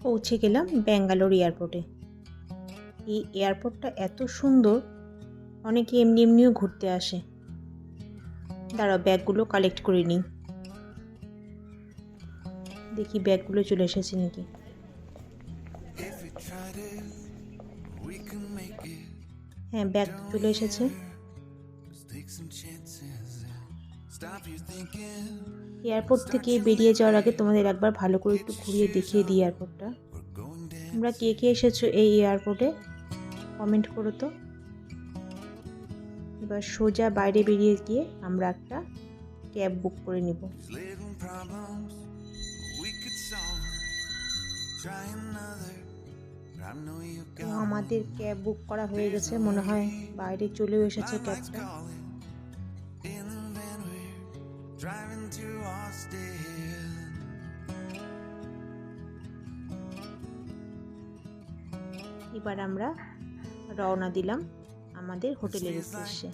পৌঁছে গেলাম ব্যাঙ্গালোর এয়ারপোর্টে। এই এয়ারপোর্টটা এত সুন্দর, অনেকে এমনি এমনিও ঘুরতে আসে। দাঁড়াও, ব্যাগগুলো কালেক্ট করে নিই, দেখি ব্যাগগুলো চলে এসেছে নাকি। হ্যাঁ, ব্যাগ তো চলে এসেছে। এয়ারপোর্ট থেকে বেরিয়ে যাওয়ার আগে তোমাদের একবার ভালো করে একটু ঘুরিয়ে দেখিয়ে দিই এয়ারপোর্টটা। তোমরা কে কে এসেছো এই এয়ারপোর্টে কমেন্ট করো তো। এবার সোজা বাইরে বেরিয়ে গিয়ে আমরা একটা ক্যাব বুক করে নিব। তো আমাদের ক্যাব বুক করা হয়ে গেছে, মনে হয় বাইরে চলেও এসেছে ক্যাবটা। এবার আমরা রওনা দিলাম আমাদের হোটেলের উদ্দেশ্যে।